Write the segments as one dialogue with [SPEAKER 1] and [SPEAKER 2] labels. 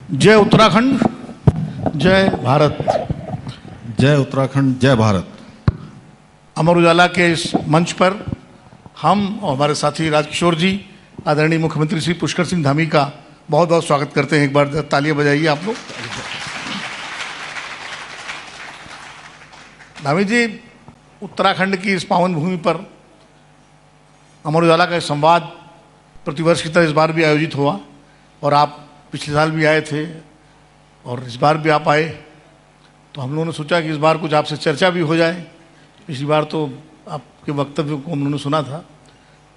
[SPEAKER 1] जय उत्तराखंड, जय भारत।
[SPEAKER 2] जय उत्तराखंड, जय भारत।
[SPEAKER 1] अमर उजाला के इस मंच पर हम और हमारे साथी राजकिशोर जी, आदरणीय मुख्यमंत्री श्री पुष्कर सिंह धामी का बहुत बहुत स्वागत करते हैं। एक बार तालियां बजाइए आप लोग। धामी जी, उत्तराखंड की इस पावन भूमि पर अमर उजाला का संवाद प्रतिवर्ष की तरह इस बार भी आयोजित हुआ और आप पिछले साल भी आए थे और इस बार भी आप आए, तो हम लोगों ने सोचा कि इस बार कुछ आपसे चर्चा भी हो जाए। पिछली बार तो आपके वक्तव्य को हम लोगों ने सुना था,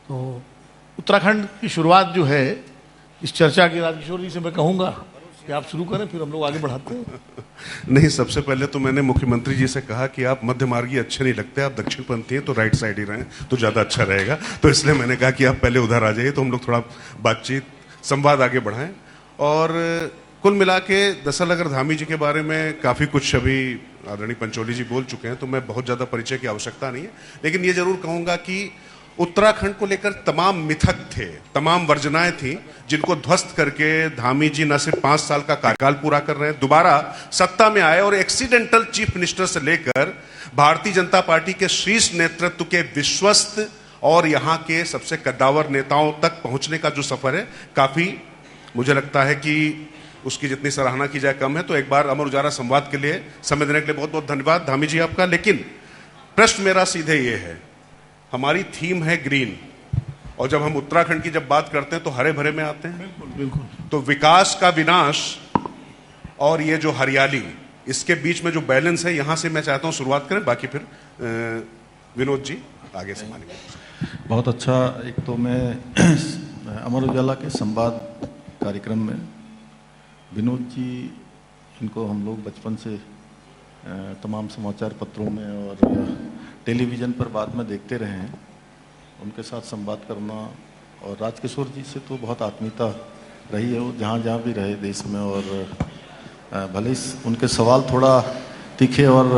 [SPEAKER 1] तो उत्तराखंड की शुरुआत जो है इस चर्चा की, राजकिशोर जी से मैं कहूँगा कि आप शुरू करें, फिर हम लोग आगे बढ़ाते हैं।
[SPEAKER 3] नहीं, सबसे पहले तो मैंने मुख्यमंत्री जी से कहा कि आप मध्य मार्गी अच्छे नहीं लगते, आप दक्षिणपंथी हैं, तो राइट साइड ही रहें तो ज़्यादा अच्छा रहेगा। तो इसलिए मैंने कहा कि आप पहले उधर आ जाइए, तो हम लोग थोड़ा बातचीत संवाद आगे बढ़ाएं। और कुल मिला के दरअसल अगर धामी जी के बारे में काफ़ी कुछ अभी आदरणीय पंचोली जी बोल चुके हैं, तो मैं बहुत ज़्यादा परिचय की आवश्यकता नहीं है, लेकिन ये जरूर कहूँगा कि उत्तराखंड को लेकर तमाम मिथक थे, तमाम वर्जनाएं थी, जिनको ध्वस्त करके धामी जी न सिर्फ 5 साल का कार्यकाल पूरा कर रहे हैं, दोबारा सत्ता में आए और एक्सीडेंटल चीफ मिनिस्टर से लेकर भारतीय जनता पार्टी के शीर्ष नेतृत्व के विश्वस्त और यहाँ के सबसे कद्दावर नेताओं तक पहुंचने का जो सफर है, काफी मुझे लगता है कि उसकी जितनी सराहना की जाए कम है। तो एक बार अमर उजाला संवाद के लिए समय देने के लिए बहुत बहुत धन्यवाद धामी जी आपका। लेकिन प्रश्न मेरा सीधे ये है, हमारी थीम है ग्रीन, और जब हम उत्तराखंड की जब बात करते हैं तो हरे भरे में आते हैं।
[SPEAKER 1] बिल्कुल बिल्कुल।
[SPEAKER 3] तो विकास का विनाश और ये जो हरियाली, इसके बीच में जो बैलेंस है, यहां से मैं चाहता हूं शुरुआत करें, बाकी फिर विनोद जी आगे से मानेंगे।
[SPEAKER 2] बहुत अच्छा। एक तो मैं अमर उजाला के संवाद कार्यक्रम में विनोद जी, इनको हम लोग बचपन से तमाम समाचार पत्रों में और टेलीविज़न पर बाद में देखते रहे हैं, उनके साथ संवाद करना। और राजकिशोर जी से तो बहुत आत्मीयता रही है, वो जहाँ जहाँ भी रहे देश में, और भले ही उनके सवाल थोड़ा तीखे और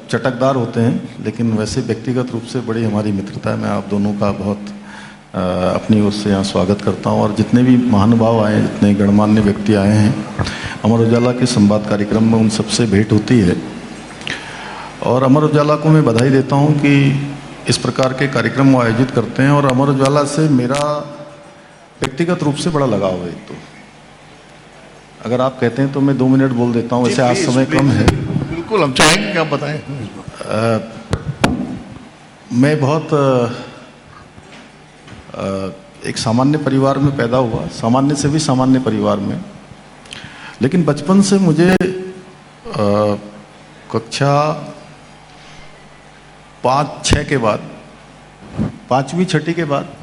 [SPEAKER 2] चटकदार होते हैं, लेकिन वैसे व्यक्तिगत रूप से बड़ी हमारी मित्रता है। मैं आप दोनों का बहुत अपनी ओर से यहाँ स्वागत करता हूँ। और जितने भी महानुभाव आए हैं, जितने गणमान्य व्यक्ति आए हैं अमर उजाला के संवाद कार्यक्रम में, उन सबसे भेंट होती है। और अमर उजाला को मैं बधाई देता हूँ कि इस प्रकार के कार्यक्रम वो आयोजित करते हैं। और अमर उजाला से मेरा व्यक्तिगत रूप से बड़ा लगाव है। तो अगर आप कहते हैं तो मैं 2 मिनट बोल देता हूँ, वैसे आज समय कम है।
[SPEAKER 1] बिल्कुल, हम चाहेंगे कि आप बताएं।
[SPEAKER 2] मैं बहुत एक सामान्य परिवार में पैदा हुआ, सामान्य से भी सामान्य परिवार में, लेकिन बचपन से मुझे कक्षा 5-6 के बाद, 5वीं 6ठी के बाद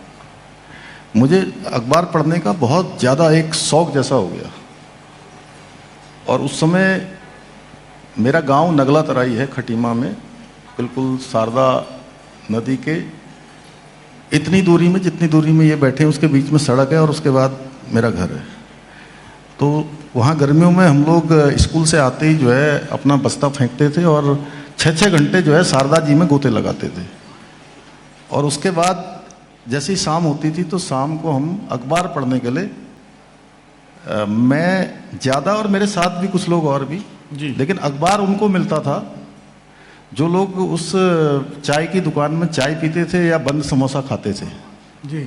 [SPEAKER 2] मुझे अखबार पढ़ने का बहुत ज़्यादा एक शौक जैसा हो गया। और उस समय मेरा गांव नगला तराई है, खटीमा में, बिल्कुल शारदा नदी के इतनी दूरी में, जितनी दूरी में ये बैठे हैं उसके बीच में सड़क है, और उसके बाद मेरा घर है। तो वहाँ गर्मियों में हम लोग स्कूल से आते ही जो है अपना बस्ता फेंकते थे और 6-6 घंटे जो है शारदा जी में गोते लगाते थे। और उसके बाद जैसे ही शाम होती थी तो शाम को हम अखबार पढ़ने के लिए, मैं ज़्यादा और मेरे साथ भी कुछ लोग और भी जी, लेकिन अखबार उनको मिलता था जो लोग उस चाय की दुकान में चाय पीते थे या बंद समोसा खाते थे
[SPEAKER 1] जी।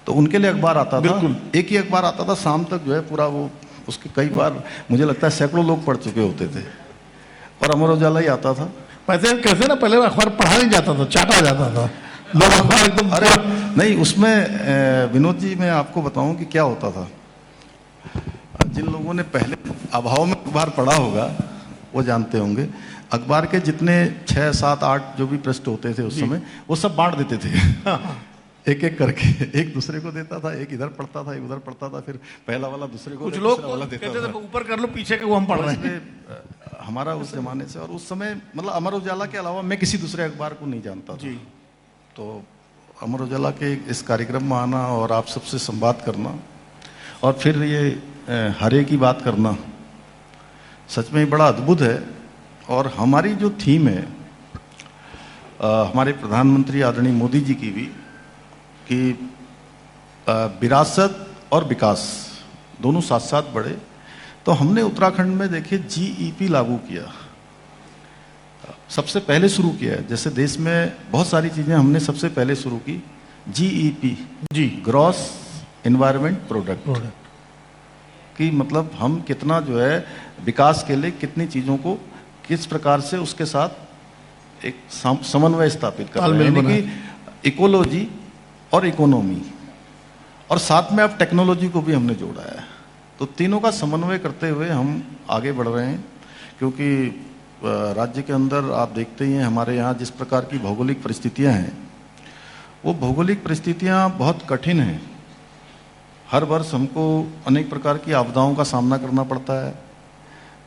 [SPEAKER 2] तो उनके लिए अखबार आता था।
[SPEAKER 1] बिल्कुल।
[SPEAKER 2] एक ही अखबार आता था, शाम तक जो है पूरा वो, उसके कई बार मुझे लगता है सैकड़ों लोग पढ़ चुके होते थे, और अमर उजाला ही आता था।
[SPEAKER 1] कैसे ना, पहले अखबार पढ़ा नहीं जाता था, चाटा जाता था लोग अखबार एकदम।
[SPEAKER 2] अरे नहीं, उसमें विनोद जी मैं आपको बताऊं कि क्या होता था। जिन लोगों ने पहले अभाव में अखबार पढ़ा होगा वो जानते होंगे, अखबार के जितने 6, 7, 8 जो भी पृष्ठ होते थे उस समय, वो सब बांट देते थे। एक एक करके, एक दूसरे को देता था, एक इधर पढ़ता था, एक उधर पढ़ता था, फिर पहला वाला दूसरे को,
[SPEAKER 1] कुछ लोग कहते थे ऊपर कर लो, पीछे के वो हम पढ़ रहे हैं।
[SPEAKER 2] हमारा उस जमाने से, और उस समय मतलब अमर उजाला के अलावा मैं किसी दूसरे अखबार को नहीं जानता था। तो अमर उजाला के इस कार्यक्रम में आना और आप सबसे संवाद करना, और फिर ये हरे की बात करना, सच में बड़ा अद्भुत है। और हमारी जो थीम है हमारे प्रधानमंत्री आदरणीय मोदी जी की भी, कि विरासत और विकास दोनों साथ साथ बढ़े। तो हमने उत्तराखंड में देखिए GEP लागू किया, सबसे पहले शुरू किया है। जैसे देश में बहुत सारी चीजें हमने सबसे पहले शुरू की, GEP
[SPEAKER 1] जी,
[SPEAKER 2] ग्रॉस एनवायरमेंट प्रोडक्ट, कि मतलब हम कितना जो है विकास के लिए कितनी चीजों को किस प्रकार से उसके साथ एक समन्वय स्थापित कर रहे हैं, यानी कि इकोलॉजी और इकोनॉमी, और साथ में अब टेक्नोलॉजी को भी हमने जोड़ा है। तो तीनों का समन्वय करते हुए हम आगे बढ़ रहे हैं, क्योंकि राज्य के अंदर आप देखते ही हैं हमारे यहाँ जिस प्रकार की भौगोलिक परिस्थितियाँ हैं, वो भौगोलिक परिस्थितियाँ बहुत कठिन हैं। हर वर्ष हमको अनेक प्रकार की आपदाओं का सामना करना पड़ता है।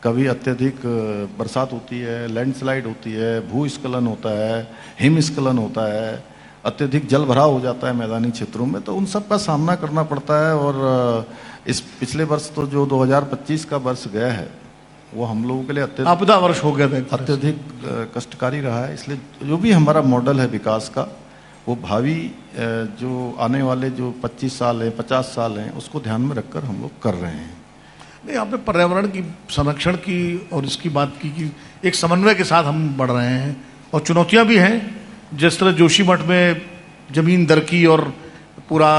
[SPEAKER 2] कभी अत्यधिक बरसात होती है, लैंडस्लाइड होती है, भूस्खलन होता है, हिमस्खलन होता है, अत्यधिक जल भराव हो जाता है मैदानी क्षेत्रों में, तो उन सब का सामना करना पड़ता है। और इस पिछले वर्ष तो जो 2025 का वर्ष गया है वो हम लोगों के लिए
[SPEAKER 1] आपदा वर्ष हो गया था,
[SPEAKER 2] अत्यधिक कष्टकारी रहा है। इसलिए जो भी हमारा मॉडल है विकास का, वो भावी जो आने वाले जो 25 साल हैं, 50 साल हैं, उसको ध्यान में रखकर हम लोग कर रहे हैं।
[SPEAKER 1] नहीं, आपने पर्यावरण की संरक्षण की और इसकी बात की कि एक समन्वय के साथ हम बढ़ रहे हैं, और चुनौतियां भी हैं। जिस तरह जोशीमठ में जमीन दरकी और पूरा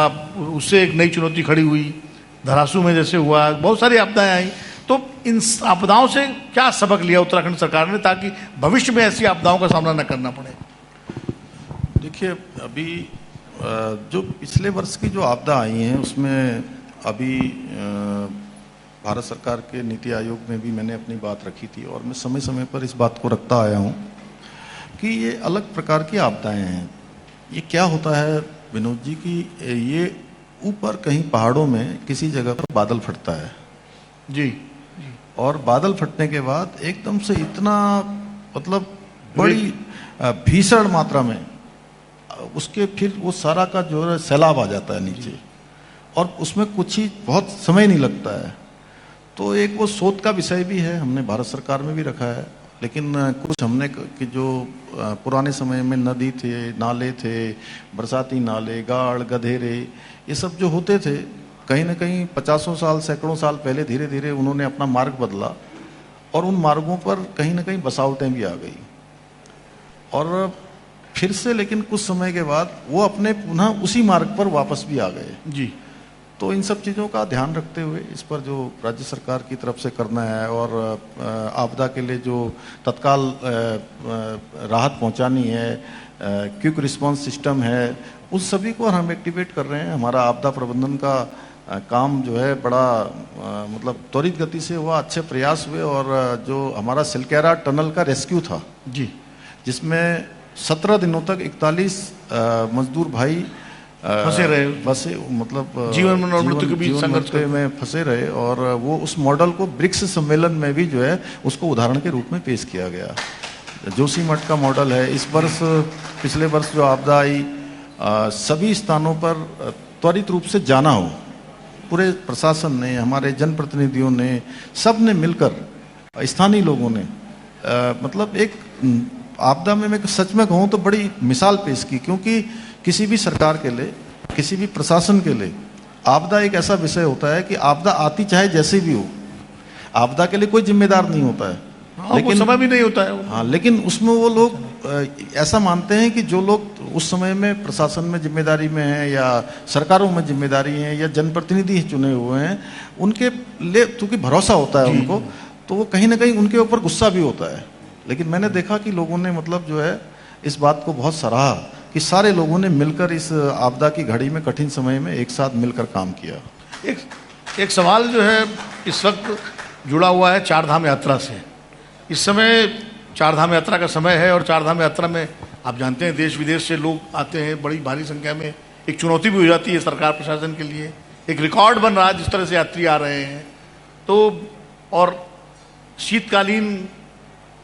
[SPEAKER 1] उससे एक नई चुनौती खड़ी हुई, धरासू में जैसे हुआ, बहुत सारी आपदाएं आई। तो इन आपदाओं से क्या सबक लिया उत्तराखंड सरकार ने ताकि भविष्य में ऐसी आपदाओं का सामना न करना पड़े?
[SPEAKER 2] देखिए, अभी जो पिछले वर्ष की जो आपदा आई हैं उसमें अभी भारत सरकार के नीति आयोग में भी मैंने अपनी बात रखी थी, और मैं समय समय पर इस बात को रखता आया हूँ कि ये अलग प्रकार की आपदाएं हैं। ये क्या होता है विनोद जी कि ये ऊपर कहीं पहाड़ों में किसी जगह पर बादल फटता है
[SPEAKER 1] जी,
[SPEAKER 2] और बादल फटने के बाद एकदम से इतना मतलब बड़ी भीषण मात्रा में उसके फिर वो सारा का जो है सैलाब आ जाता है नीचे, और उसमें कुछ ही बहुत समय नहीं लगता है। तो एक वो शोध का विषय भी है, हमने भारत सरकार में भी रखा है। लेकिन कुछ हमने कि जो पुराने समय में नदी थे, नाले थे, बरसाती नाले, गाड़, गधेरे, ये सब जो होते थे, कहीं ना कहीं 50 साल, सैकड़ों साल पहले धीरे धीरे उन्होंने अपना मार्ग बदला, और उन मार्गों पर कहीं ना कहीं बसावटें भी आ गई, और फिर से लेकिन कुछ समय के बाद वो अपने पुनः उसी मार्ग पर वापस भी आ गए
[SPEAKER 1] जी।
[SPEAKER 2] तो इन सब चीज़ों का ध्यान रखते हुए इस पर जो राज्य सरकार की तरफ से करना है, और आपदा के लिए जो तत्काल राहत पहुंचानी है, क्विक रिस्पांस सिस्टम है, उस सभी को हम एक्टिवेट कर रहे हैं। हमारा आपदा प्रबंधन का काम जो है बड़ा मतलब त्वरित गति से हुआ, अच्छे प्रयास हुए, और जो हमारा सिलकेरा टनल का रेस्क्यू था
[SPEAKER 1] जी,
[SPEAKER 2] जिसमें 17 दिनों तक 41 मजदूर भाई
[SPEAKER 1] फंसे रहे,
[SPEAKER 2] बसे मतलब
[SPEAKER 1] जीवन और मृत्यु के बीच संघर्ष
[SPEAKER 2] में फंसे रहे, और वो उस मॉडल को ब्रिक्स सम्मेलन में भी जो है उसको उदाहरण के रूप में पेश किया गया। जोशीमठ का मॉडल है। इस वर्ष, पिछले वर्ष जो आपदा आई, सभी स्थानों पर त्वरित रूप से जाना हो, पूरे प्रशासन ने, हमारे जनप्रतिनिधियों ने, सब ने मिलकर, स्थानीय लोगों ने मतलब एक आपदा में मैं सच में कहूँ तो बड़ी मिसाल पेश की, क्योंकि किसी भी सरकार के लिए, किसी भी प्रशासन के लिए आपदा एक ऐसा विषय होता है कि आपदा आती चाहे जैसे भी हो, आपदा के लिए कोई जिम्मेदार नहीं होता है।
[SPEAKER 1] लेकिन समय भी नहीं होता है।
[SPEAKER 2] हाँ, लेकिन उसमें वो लोग ऐसा मानते हैं कि जो लोग उस समय में प्रशासन में जिम्मेदारी में हैं, या सरकारों में जिम्मेदारी हैं, या जनप्रतिनिधि चुने हुए हैं, उनके लिए चूंकि भरोसा होता है उनको, तो वो कहीं ना कहीं उनके ऊपर गुस्सा भी होता है। लेकिन मैंने देखा कि लोगों ने मतलब जो है इस बात को बहुत सराहा कि सारे लोगों ने मिलकर इस आपदा की घड़ी में, कठिन समय में एक साथ मिलकर काम किया।
[SPEAKER 1] एक सवाल जो है इस वक्त जुड़ा हुआ है चारधाम यात्रा से। इस समय चारधाम यात्रा का समय है, और चारधाम यात्रा में आप जानते हैं देश विदेश से लोग आते हैं बड़ी भारी संख्या में। एक चुनौती भी हो जाती है सरकार प्रशासन के लिए, एक रिकॉर्ड बन रहा है जिस तरह से यात्री आ रहे हैं। तो और शीतकालीन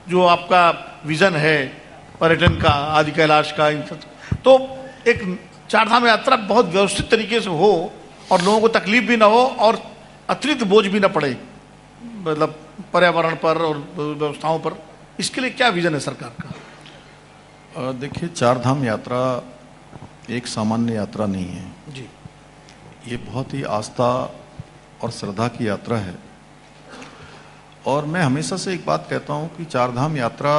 [SPEAKER 1] जो आपका विजन है पर्यटन का, आदि कैलाश का, तो एक चारधाम यात्रा बहुत व्यवस्थित तरीके से हो, और लोगों को तकलीफ भी ना हो, और अतिरिक्त बोझ भी ना पड़े मतलब पर्यावरण पर और व्यवस्थाओं पर। इसके लिए क्या विजन है सरकार का?
[SPEAKER 2] देखिए, चारधाम यात्रा एक सामान्य यात्रा नहीं है
[SPEAKER 1] जी।
[SPEAKER 2] ये बहुत ही आस्था और श्रद्धा की यात्रा है। और मैं हमेशा से एक बात कहता हूं कि चारधाम यात्रा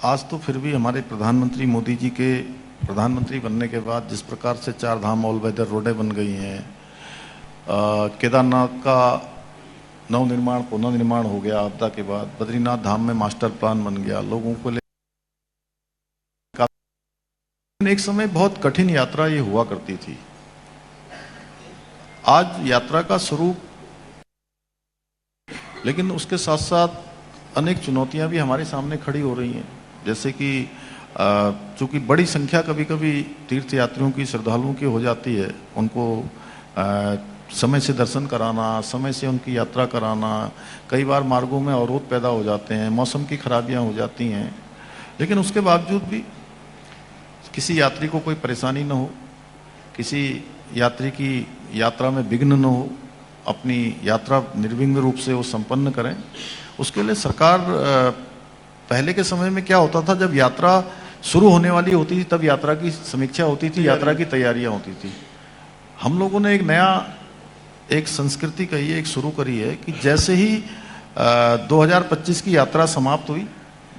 [SPEAKER 2] आज तो फिर भी हमारे प्रधानमंत्री मोदी जी के प्रधानमंत्री बनने के बाद जिस प्रकार से चारधाम ऑल वेदर रोडें बन गई हैं, केदारनाथ का नवनिर्माण पुनर्निर्माण हो गया आपदा के बाद, बद्रीनाथ धाम में मास्टर प्लान बन गया, लोगों को एक समय बहुत कठिन यात्रा ये हुआ करती थी। आज यात्रा का स्वरूप, लेकिन उसके साथ साथ अनेक चुनौतियां भी हमारे सामने खड़ी हो रही हैं, जैसे कि चूंकि बड़ी संख्या कभी कभी तीर्थयात्रियों की, श्रद्धालुओं की हो जाती है, उनको समय से दर्शन कराना, समय से उनकी यात्रा कराना, कई बार मार्गों में अवरोध पैदा हो जाते हैं, मौसम की खराबियां हो जाती हैं, लेकिन उसके बावजूद भी किसी यात्री को कोई परेशानी न हो, किसी यात्री की यात्रा में विघ्न न हो, अपनी यात्रा निर्विघ्न रूप से वो संपन्न करें। उसके लिए सरकार, पहले के समय में क्या होता था, जब यात्रा शुरू होने वाली होती थी तब यात्रा की समीक्षा होती थी, यात्रा की तैयारियां होती थी। हम लोगों ने एक नया एक संस्कृति कही है, एक शुरू करी है कि जैसे ही 2025 की यात्रा समाप्त हुई,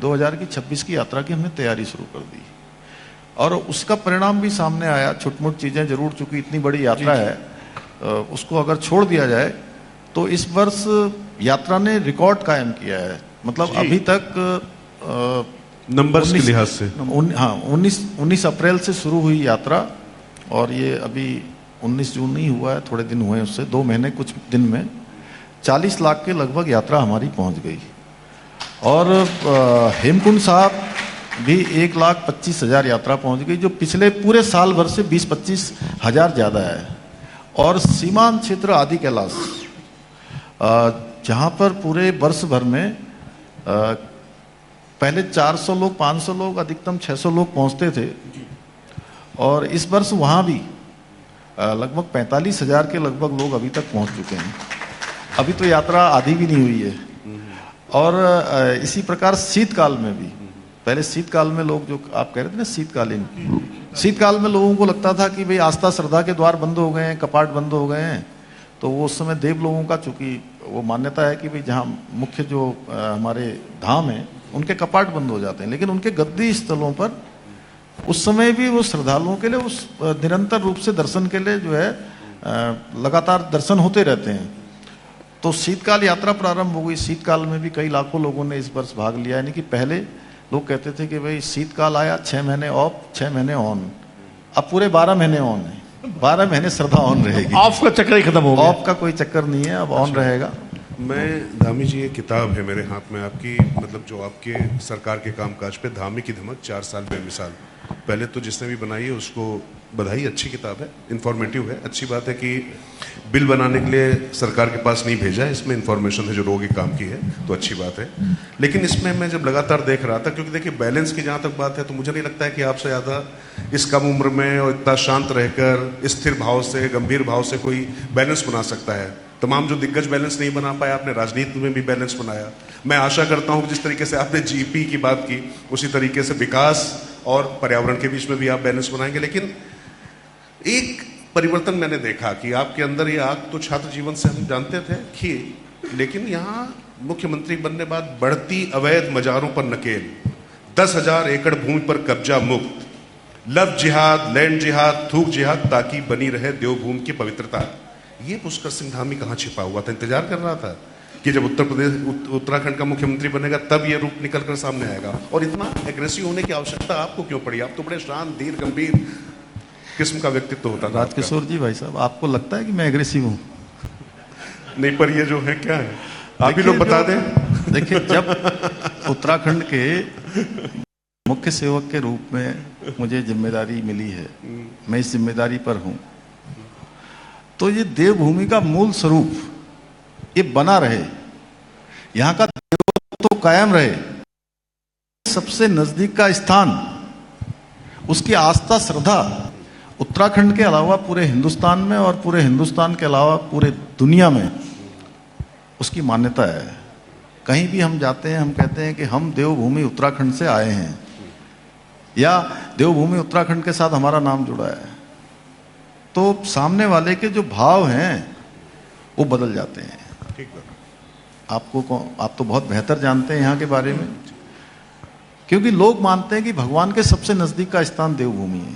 [SPEAKER 2] 2026 की यात्रा की हमने तैयारी शुरू कर दी, और उसका परिणाम भी सामने आया। छुटमुट चीजें जरूर, चूंकि इतनी बड़ी यात्रा है, उसको अगर छोड़ दिया जाए तो इस वर्ष यात्रा ने रिकॉर्ड कायम किया है। मतलब अभी तक
[SPEAKER 3] नंबर्स के लिहाज से
[SPEAKER 2] 19 अप्रैल से शुरू हुई यात्रा, और ये अभी 19 जून ही हुआ है, थोड़े दिन हुए उससे, 2 महीने कुछ दिन में 40 लाख के लगभग यात्रा हमारी पहुंच गई। और हेमकुंड साहब भी 1,25,000 यात्रा पहुंच गई, जो पिछले पूरे साल भर से 20-25 हजार ज्यादा है। और सीमांत क्षेत्र आदि कैलाश, जहां पर पूरे वर्ष भर में पहले 400 लोग, 500 लोग, अधिकतम 600 लोग पहुंचते थे, और इस वर्ष वहां भी लगभग 45,000 के लगभग लोग अभी तक पहुंच चुके हैं। अभी तो यात्रा आधी भी नहीं हुई है। और इसी प्रकार शीतकाल में भी, पहले शीतकाल में लोग, जो आप कह रहे थे ना शीतकालीन, शीतकाल में लोगों को लगता था कि भाई आस्था श्रद्धा के द्वार बंद हो गए हैं, कपाट बंद हो गए हैं, तो वो उस समय देव लोगों का, चूंकि वो मान्यता है कि भाई जहाँ मुख्य जो हमारे धाम है उनके कपाट बंद हो जाते हैं, लेकिन उनके गद्दी स्थलों पर उस समय भी वो श्रद्धालुओं के लिए उस निरंतर रूप से दर्शन के लिए जो है लगातार दर्शन होते रहते हैं। तो शीतकाल यात्रा प्रारंभ हो गई। शीतकाल में भी कई लाखों लोगों ने इस वर्ष भाग लिया। यानी कि पहले लोग कहते थे कि भाई शीतकाल आया, 6 महीने ऑफ, 6 महीने ऑन, अब पूरे 12 महीने ऑन है। 12 महीने श्रद्धा ऑन रहेगी,
[SPEAKER 1] ऑफ का चक्कर ही खत्म हो गया।
[SPEAKER 2] ऑफ का कोई चक्कर नहीं है, अब ऑन रहेगा।
[SPEAKER 3] मैं, धामी जी, ये किताब है मेरे हाथ में आपकी, मतलब जो आपके सरकार के कामकाज पे, धामी की धमक 4 साल बेमिसाल। पहले तो जिसने भी बनाई है उसको बधाई, अच्छी किताब है, इंफॉर्मेटिव है। अच्छी बात है कि बिल बनाने के लिए सरकार के पास नहीं भेजा है, इसमें इंफॉर्मेशन है जो लोगों के काम की है, तो अच्छी बात है। लेकिन इसमें मैं जब लगातार देख रहा था, क्योंकि देखिए बैलेंस की जहाँ तक बात है, तो मुझे नहीं लगता है कि आपसे ज़्यादा इस कम उम्र में और इतना शांत रहकर स्थिर भाव से, गंभीर भाव से कोई बैलेंस बना सकता है। तमाम जो दिग्गज बैलेंस नहीं बना पाया, आपने राजनीति में भी बैलेंस बनाया। मैं आशा करता हूँ जिस तरीके से आपने जीपी की बात की, उसी तरीके से विकास और पर्यावरण के बीच में भी आप बैलेंस बनाएंगे। लेकिन एक परिवर्तन मैंने देखा कि आपके अंदर ये आग तो छात्र जीवन से हम जानते थे कि, लेकिन यहाँ मुख्यमंत्री बनने बाद बढ़ती अवैध मजारों पर नकेल, 10,000 एकड़ भूमि पर कब्जा मुक्त, लव जिहाद, लैंड जिहाद, थूक जिहाद, ताकि बनी रहे देवभूमि की पवित्रता। ये पुष्कर सिंह धामी कहाँ छिपा हुआ था? इंतजार कर रहा था कि जब उत्तराखंड का मुख्यमंत्री बनेगा तब ये रूप निकल कर सामने आएगा। और इतना एग्रेसिव होने की आवश्यकता आपको क्यों पड़ी? आप तो बड़े शांत, धीर, गंभीर किस्म का व्यक्तित्व होता था।
[SPEAKER 2] राजकिशोर जी, भाई साहब, आपको लगता है कि मैं एग्रेसिव हूँ?
[SPEAKER 3] नहीं, पर ये जो है क्या है, आप ही लोग बता दें।
[SPEAKER 2] देखिए, जब उत्तराखंड के मुख्य सेवक के रूप में मुझे जिम्मेदारी मिली है, मैं इस जिम्मेदारी पर हूँ, तो ये देवभूमि का मूल स्वरूप ये बना रहे, यहाँ का देवत्व तो कायम रहे, सबसे नजदीक का स्थान, उसकी आस्था श्रद्धा उत्तराखंड के अलावा पूरे हिंदुस्तान में, और पूरे हिंदुस्तान के अलावा पूरे दुनिया में उसकी मान्यता है। कहीं भी हम जाते हैं, हम कहते हैं कि हम देवभूमि उत्तराखंड से आए हैं, या देवभूमि उत्तराखंड के साथ हमारा नाम जुड़ा है, तो सामने वाले के जो भाव हैं वो बदल जाते हैं।
[SPEAKER 3] ठीक है।
[SPEAKER 2] आप तो बहुत बेहतर जानते हैं यहाँ के बारे में, क्योंकि लोग मानते हैं कि भगवान के सबसे नजदीक का स्थान देवभूमि है।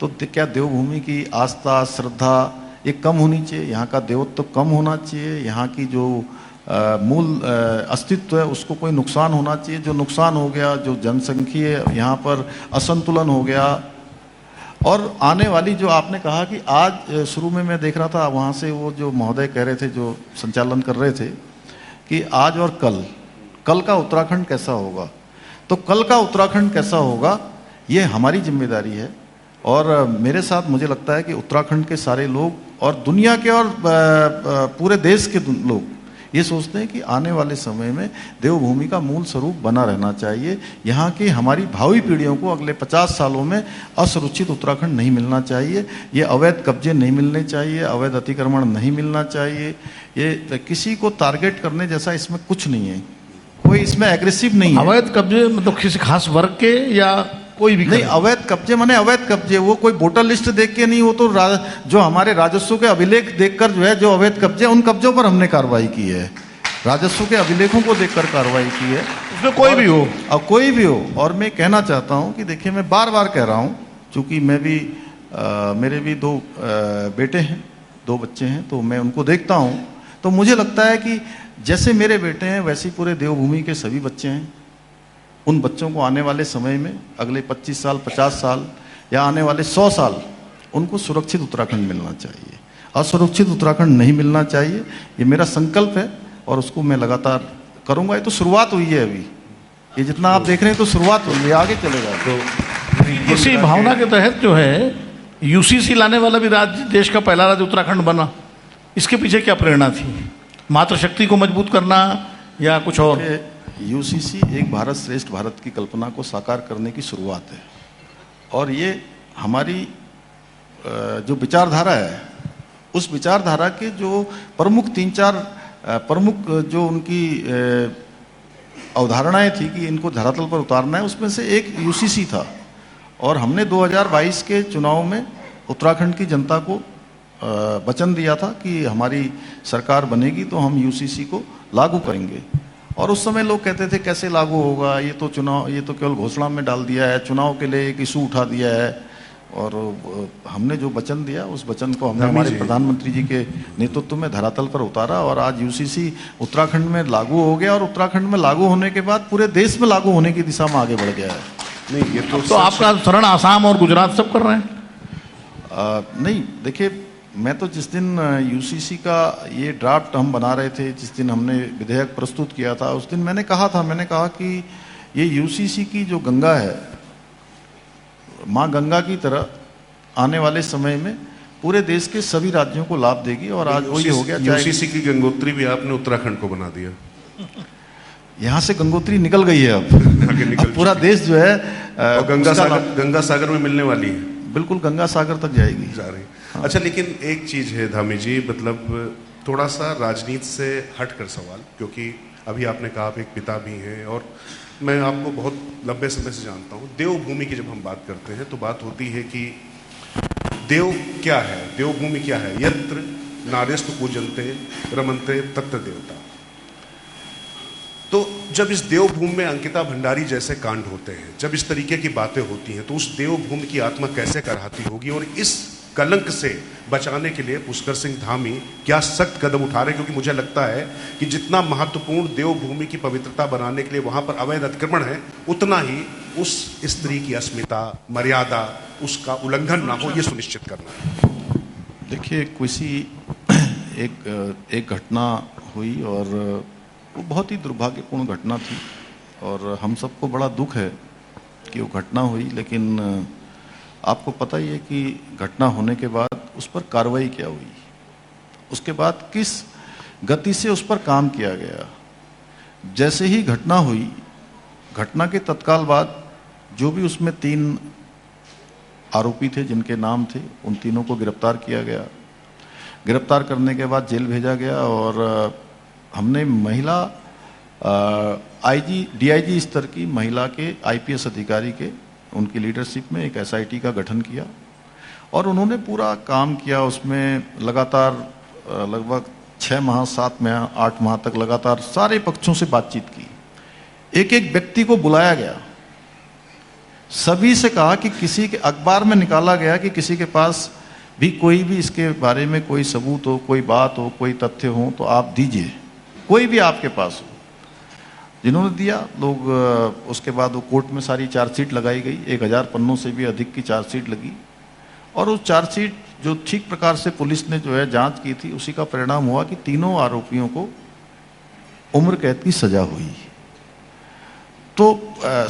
[SPEAKER 2] तो क्या देवभूमि की आस्था श्रद्धा ये कम होनी चाहिए? यहाँ का देवत्व कम होना चाहिए? यहाँ की जो मूल अस्तित्व है उसको कोई नुकसान होना चाहिए? जो नुकसान हो गया, जो जनसंख्यीय यहाँ पर असंतुलन हो गया, और आने वाली जो आपने कहा कि आज शुरू में मैं देख रहा था वहाँ से वो जो महोदय कह रहे थे, जो संचालन कर रहे थे, कि आज और कल का उत्तराखंड कैसा होगा। तो कल का उत्तराखंड कैसा होगा ये हमारी जिम्मेदारी है। और मेरे साथ मुझे लगता है कि उत्तराखंड के सारे लोग और दुनिया के और पूरे देश के लोग ये सोचते हैं कि आने वाले समय में देवभूमि का मूल स्वरूप बना रहना चाहिए। यहाँ की हमारी भावी पीढ़ियों को अगले 50 सालों में असुरक्षित उत्तराखंड नहीं मिलना चाहिए। ये अवैध कब्जे नहीं मिलने चाहिए, अवैध अतिक्रमण नहीं मिलना चाहिए। ये किसी को टारगेट करने जैसा इसमें कुछ नहीं है, कोई इसमें एग्रेसिव नहीं है।
[SPEAKER 1] अवैध कब्जे मतलब किसी खास वर्ग के या कोई भी
[SPEAKER 2] नहीं, अवैध कब्जे माने अवैध कब्जे, वो कोई वोटर लिस्ट देख के नहीं, वो तो जो हमारे राजस्व के अभिलेख देखकर जो है, जो अवैध कब्जे उन कब्जों पर हमने कार्रवाई की है। राजस्व के अभिलेखों को देखकर कार्रवाई की है,
[SPEAKER 1] उसमें कोई भी हो,
[SPEAKER 2] और कोई भी हो। और मैं कहना चाहता हूं कि देखिए, मैं बार बार कह रहा हूं, चूंकि मैं भी मेरे भी 2 बेटे हैं, 2 बच्चे हैं, तो मैं उनको देखता हूं तो मुझे लगता है कि जैसे मेरे बेटे हैं वैसे ही पूरे देवभूमि के सभी बच्चे हैं। उन बच्चों को आने वाले समय में अगले 25 साल 50 साल या आने वाले 100 साल उनको सुरक्षित उत्तराखंड मिलना चाहिए, असुरक्षित उत्तराखंड नहीं मिलना चाहिए। ये मेरा संकल्प है और उसको मैं लगातार करूंगा। ये तो शुरुआत हुई है अभी, ये जितना आप देख रहे हैं तो शुरुआत हुई है, आगे चलेगा।
[SPEAKER 1] तो इसी भावना के तहत जो है यूसीसी लाने वाला भी राज्य, देश का पहला राज्य उत्तराखंड बना। इसके पीछे क्या प्रेरणा थी? मातृशक्ति को मजबूत करना या कुछ और?
[SPEAKER 2] यूसीसी एक भारत श्रेष्ठ भारत की कल्पना को साकार करने की शुरुआत है, और ये हमारी जो विचारधारा है, उस विचारधारा के जो प्रमुख 3-4 प्रमुख जो उनकी अवधारणाएं थी कि इनको धरातल पर उतारना है, उसमें से एक यूसीसी था। और हमने 2022 के चुनाव में उत्तराखंड की जनता को वचन दिया था कि हमारी सरकार बनेगी तो हम यूसीसी को लागू करेंगे। और उस समय लोग कहते थे कैसे लागू होगा, ये तो केवल घोषणा में डाल दिया है, चुनाव के लिए एक इशू उठा दिया है। और हमने जो वचन दिया उस वचन को हमने हमारे प्रधानमंत्री जी के नेतृत्व में धरातल पर उतारा, और आज यूसीसी उत्तराखंड में लागू हो गया, और उत्तराखंड में लागू होने के बाद पूरे देश में लागू होने की दिशा में आगे बढ़ गया है।
[SPEAKER 3] नहीं, ये
[SPEAKER 1] तो आपका अनुसरण आसाम और गुजरात सब कर रहे हैं?
[SPEAKER 2] नहीं, देखिए, मैं तो जिस दिन यूसीसी का ये ड्राफ्ट हम बना रहे थे, जिस दिन हमने विधेयक प्रस्तुत किया था, उस दिन मैंने कहा कि ये यूसीसी की जो गंगा है, माँ गंगा की तरह आने वाले समय में पूरे देश के सभी राज्यों को लाभ देगी। और आज वही हो गया।
[SPEAKER 3] यूसीसी की गंगोत्री भी आपने उत्तराखंड को बना दिया।
[SPEAKER 2] यहाँ से गंगोत्री निकल गई है अब पूरा देश जो है
[SPEAKER 3] गंगा सागर में मिलने वाली है।
[SPEAKER 2] बिल्कुल, गंगा सागर तक जाएगी,
[SPEAKER 3] जा रही। अच्छा, लेकिन एक चीज है धामी जी, मतलब थोड़ा सा राजनीति से हटकर सवाल, क्योंकि अभी आपने कहा आप एक पिता भी हैं और मैं आपको बहुत लंबे समय से जानता हूँ। देवभूमि की जब हम बात करते हैं तो बात होती है कि देव क्या है, देवभूमि क्या है। यत्र नार्यस्तु पूजन्ते रमन्ते तत्र देवता। तो जब इस देवभूमि में अंकिता भंडारी जैसे कांड होते हैं, जब इस तरीके की बातें होती हैं, तो उस देवभूमि की आत्मा कैसे करहाती होगी। और इस कलंक से बचाने के लिए पुष्कर सिंह धामी क्या सख्त कदम उठा रहे हैं, क्योंकि मुझे लगता है कि जितना महत्वपूर्ण देवभूमि की पवित्रता बनाने के लिए वहां पर अवैध अतिक्रमण है, उतना ही उस स्त्री की अस्मिता मर्यादा उसका उल्लंघन ना हो, ये सुनिश्चित करना है।
[SPEAKER 2] देखिए, किसी एक घटना हुई और वो बहुत ही दुर्भाग्यपूर्ण घटना थी, और हम सबको बड़ा दुख है कि वो घटना हुई। लेकिन आपको पता ही है कि घटना होने के बाद उस पर कार्रवाई क्या हुई, उसके बाद किस गति से उस पर काम किया गया। जैसे ही घटना हुई, घटना के तत्काल बाद जो भी उसमें 3 आरोपी थे जिनके नाम थे, उन तीनों को गिरफ्तार किया गया। गिरफ्तार करने के बाद जेल भेजा गया, और हमने महिला डीआईजी स्तर की महिला के आईपीएस अधिकारी के उनकी लीडरशिप में एक एसआईटी का गठन किया, और उन्होंने पूरा काम किया। उसमें लगातार लगभग 6 माह 7 माह 8 माह तक लगातार सारे पक्षों से बातचीत की। एक एक व्यक्ति को बुलाया गया, सभी से कहा कि किसी के अखबार में निकाला गया कि किसी के पास भी कोई भी इसके बारे में कोई सबूत हो, कोई बात हो, कोई तथ्य हो तो आप दीजिए, कोई भी आपके पास हो। जिन्होंने दिया लोग, उसके बाद वो कोर्ट में सारी चार्जशीट लगाई गई, 1000 पन्नों से भी अधिक की चार्जशीट लगी, और उस चार्जशीट जो ठीक प्रकार से पुलिस ने जो है जांच की थी, उसी का परिणाम हुआ कि तीनों आरोपियों को उम्र कैद की सजा हुई। तो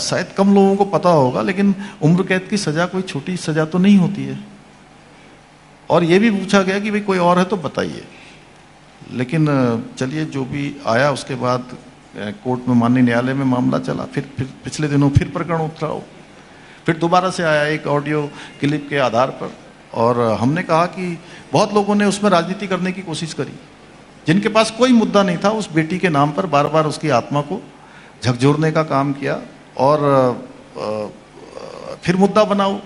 [SPEAKER 2] शायद कम लोगों को पता होगा, लेकिन उम्र कैद की सजा कोई छोटी सजा तो नहीं होती है। और ये भी पूछा गया कि भाई कोई और है तो बताइए, लेकिन चलिए जो भी आया उसके बाद कोर्ट में माननीय न्यायालय में मामला चला। फिर पिछले दिनों फिर प्रकरण उतरा हो, फिर दोबारा से आया एक ऑडियो क्लिप के आधार पर, और हमने कहा कि बहुत लोगों ने उसमें राजनीति करने की कोशिश करी, जिनके पास कोई मुद्दा नहीं था, उस बेटी के नाम पर बार बार उसकी आत्मा को झकझोरने का काम किया, और फिर मुद्दा बनाओ।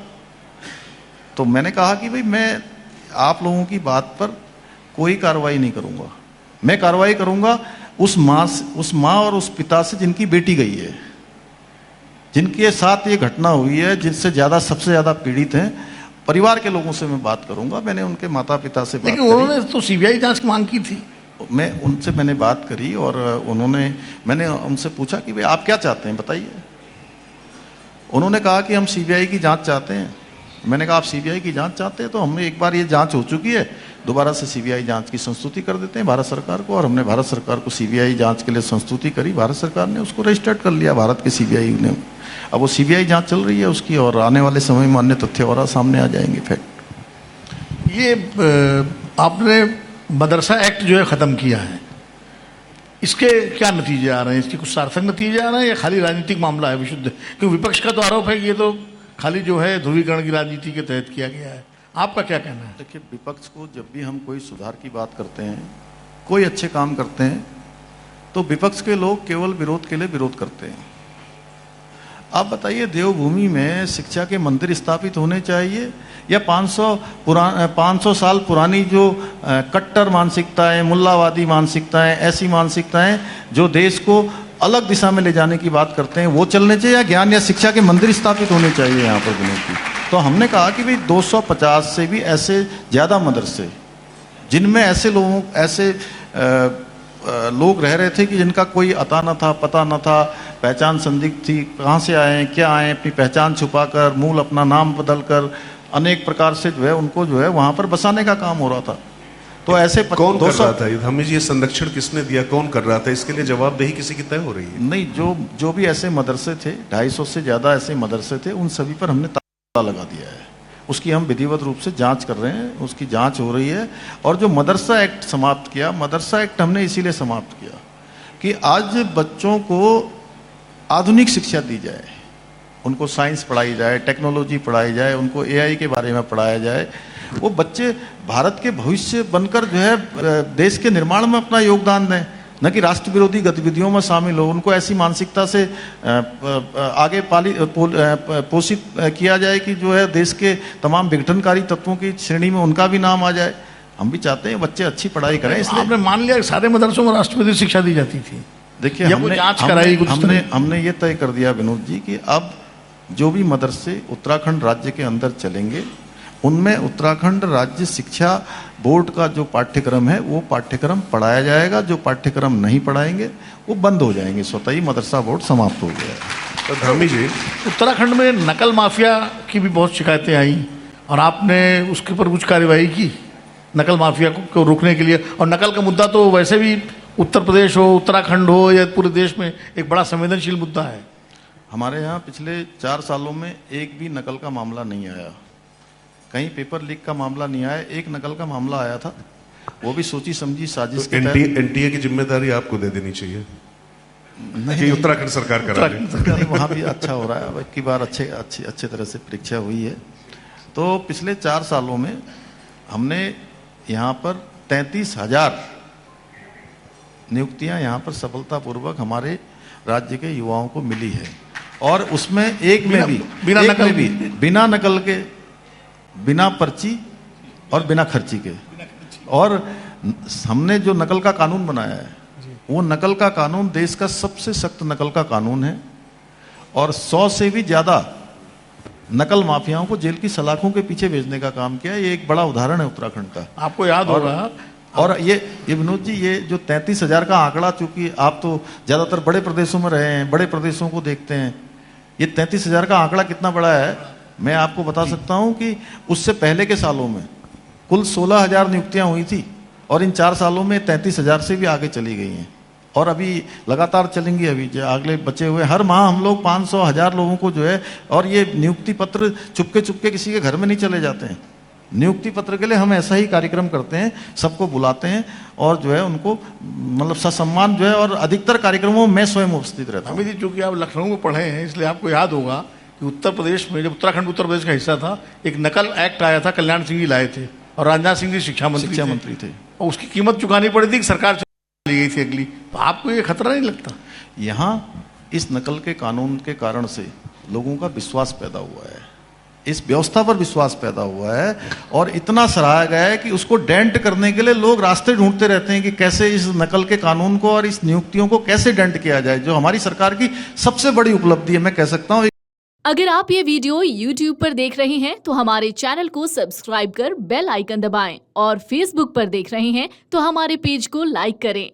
[SPEAKER 2] तो मैंने कहा कि भाई मैं आप लोगों की बात पर कोई कार्रवाई नहीं करूंगा, मैं कार्रवाई करूंगा उस माँ और उस पिता से जिनकी बेटी गई है, जिनके साथ ये घटना हुई है, जिनसे ज्यादा सबसे ज्यादा पीड़ित हैं, परिवार के लोगों से मैं बात करूंगा। मैंने उनके माता पिता से बात
[SPEAKER 1] लेकिन उन्होंने तो सीबीआई जांच की मांग की थी।
[SPEAKER 2] मैंने बात करी, और मैंने उनसे पूछा कि भाई आप क्या चाहते हैं बताइए। उन्होंने कहा कि हम सीबीआई की जांच चाहते हैं। मैंने कहा आप सीबीआई की जांच चाहते हैं तो हमने एक बार ये जांच हो चुकी है, दोबारा से सीबीआई जांच की संस्तुति कर देते हैं भारत सरकार को। और हमने भारत सरकार को सीबीआई जांच के लिए संस्तुति करी, भारत सरकार ने उसको रजिस्टर्ड कर लिया, भारत के सीबीआई ने। अब वो सीबीआई जांच चल रही है उसकी, और आने वाले समय में अन्य तथ्य और सामने आ जाएंगे। फैक्ट
[SPEAKER 1] ये आपने मदरसा एक्ट जो है ख़त्म किया है, इसके क्या नतीजे आ रहे हैं? इसके कुछ सार्थक नतीजे आ रहे हैं या खाली राजनीतिक मामला है विशुद्ध? क्योंकि विपक्ष का तो आरोप है कि ये तो खाली जो है ध्रुवीकरण की राजनीति के तहत किया गया है। आपका क्या कहना है?
[SPEAKER 2] देखिए, विपक्ष को जब भी हम कोई सुधार की बात करते हैं, कोई अच्छे काम करते हैं, तो विपक्ष के लोग केवल विरोध के लिए विरोध करते हैं। आप बताइए, देवभूमि में शिक्षा के मंदिर स्थापित होने चाहिए या 500 साल पुरानी जो कट्टर मानसिकताएं, मुल्लावादी मानसिकताएं, ऐसी मानसिकताएं जो देश को अलग दिशा में ले जाने की बात करते हैं, वो चलने चाहिए, या ज्ञान या शिक्षा के मंदिर स्थापित होने चाहिए यहाँ पर विनोद जी? तो हमने कहा कि भाई 250 से भी ऐसे ज़्यादा मदरसे जिनमें ऐसे लोग रह रहे थे कि जिनका कोई अता न था, पता न था, पहचान संदिग्ध थी, कहाँ से आए हैं, क्या आए, अपनी पहचान छुपाकर, मूल अपना नाम बदलकर अनेक प्रकार से जो है उनको जो है वहाँ पर बसाने का काम हो रहा था। तो ऐसे
[SPEAKER 3] कौन कर रहा था हमें ये संरक्षण किसने दिया, कौन कर रहा था? इसके लिए जवाबदेही किसी की तय हो रही है?
[SPEAKER 2] नहीं, जो भी ऐसे मदरसे थे, 250 से ज़्यादा ऐसे मदरसे थे, उन सभी पर हमने ताला लगा दिया है। उसकी हम विधिवत रूप से जांच कर रहे हैं, उसकी जांच हो रही है। और जो मदरसा एक्ट समाप्त किया, मदरसा एक्ट हमने इसीलिए समाप्त किया कि आज बच्चों को आधुनिक शिक्षा दी जाए, उनको साइंस पढ़ाई जाए, टेक्नोलॉजी पढ़ाई जाए, उनको एआई के बारे में पढ़ाया जाए। वो बच्चे भारत के भविष्य बनकर जो है देश के निर्माण में अपना योगदान दें, न कि राष्ट्र विरोधी गतिविधियों में शामिल हो। उनको ऐसी मानसिकता से आगे पोषित किया जाए कि जो है देश के तमाम विघटनकारी तत्वों की श्रेणी में उनका भी नाम आ जाए। हम भी चाहते हैं बच्चे अच्छी पढ़ाई करें। इसलिए
[SPEAKER 1] आपने मान लिया सारे मदरसों में राष्ट्रपति शिक्षा दी जाती थी?
[SPEAKER 2] देखिए, हमने ये तय कर दिया विनोद जी कि अब जो भी मदरसे उत्तराखंड राज्य के अंदर चलेंगे, उनमें उत्तराखंड राज्य शिक्षा बोर्ड का जो पाठ्यक्रम है वो पाठ्यक्रम पढ़ाया जाएगा। जो पाठ्यक्रम नहीं पढ़ाएंगे वो बंद हो जाएंगे। स्वतः ही मदरसा बोर्ड समाप्त हो गया है।
[SPEAKER 3] तो धामी जी,
[SPEAKER 1] उत्तराखंड में नकल माफिया की भी बहुत शिकायतें आई और आपने उसके ऊपर कुछ कार्यवाही की नकल माफिया को रोकने के लिए? और नकल का मुद्दा तो वैसे भी उत्तर प्रदेश हो, उत्तराखंड हो या पूरे देश में एक बड़ा संवेदनशील मुद्दा है।
[SPEAKER 2] हमारे यहाँ पिछले 4 सालों में एक भी नकल का मामला नहीं आया, कहीं पेपर लीक का मामला नहीं आया। एक नकल का मामला आया था, वो भी सोची समझी साजिश के तहत।
[SPEAKER 3] एनटीए की जिम्मेदारी आपको दे देनी चाहिए कि उत्तराखंड सरकार करा ले।
[SPEAKER 2] वहाँ भी अच्छा हो रहा है, अब की बार अच्छे तरह से परीक्षा हुई है। तो पिछले 4 सालों में हमने यहाँ पर 33,000 नियुक्तियाँ यहाँ पर सफलतापूर्वक हमारे राज्य के युवाओं को मिली है। और उसमें बिना नकल के, बिना पर्ची और बिना खर्ची के। और हमने जो नकल का कानून बनाया है वो नकल का कानून देश का सबसे सख्त नकल का कानून है और 100 से भी ज्यादा नकल माफियाओं को जेल की सलाखों के पीछे भेजने का काम किया। ये एक बड़ा उदाहरण है उत्तराखंड का।
[SPEAKER 1] आपको याद होगा
[SPEAKER 2] और ये विनोद जी, ये जो 33,000 का आंकड़ा, चूंकि आप तो ज्यादातर बड़े प्रदेशों में रहे हैं, बड़े प्रदेशों को देखते हैं, ये 33,000 का आंकड़ा कितना बड़ा है मैं आपको बता सकता हूं कि उससे पहले के सालों में कुल 16,000 नियुक्तियां हुई थी और इन 4 सालों में 33,000 से भी आगे चली गई हैं और अभी लगातार चलेंगी। अभी जो अगले बचे हुए हर माह हम लोग 500,000 लोगों को जो है, और ये नियुक्ति पत्र चुपके किसी के घर में नहीं चले जाते हैं। नियुक्ति पत्र के लिए हम ऐसा ही कार्यक्रम करते हैं, सबको बुलाते हैं और जो है उनको मतलब ससम्मान जो है, और अधिकतर कार्यक्रमों में मैं स्वयं उपस्थित रहता हूँ।
[SPEAKER 1] अमित जी, चूंकि आप लखनऊ में पढ़े हैं इसलिए आपको याद होगा कि उत्तर प्रदेश में, जब उत्तराखंड उत्तर प्रदेश का हिस्सा था, एक नकल एक्ट आया था, कल्याण सिंह जी लाए थे और राजनाथ सिंह जी शिक्षा मंत्री थे और उसकी कीमत चुकानी पड़ी थी कि सरकार चली गई थी अगली। तो आपको ये खतरा नहीं लगता?
[SPEAKER 2] यहाँ इस नकल के कानून के कारण से लोगों का विश्वास पैदा हुआ है, इस व्यवस्था पर विश्वास पैदा हुआ है और इतना सराहा गया है कि उसको डेंट करने के लिए लोग रास्ते ढूंढते रहते हैं कि कैसे इस नकल के कानून को और इस नियुक्तियों को कैसे डेंट किया जाए, जो हमारी सरकार की सबसे बड़ी उपलब्धि है मैं कह सकता हूँ।
[SPEAKER 4] अगर आप ये वीडियो YouTube पर देख रहे हैं तो हमारे चैनल को सब्सक्राइब कर बेल आइकन दबाएं और Facebook पर देख रहे हैं तो हमारे पेज को लाइक करें।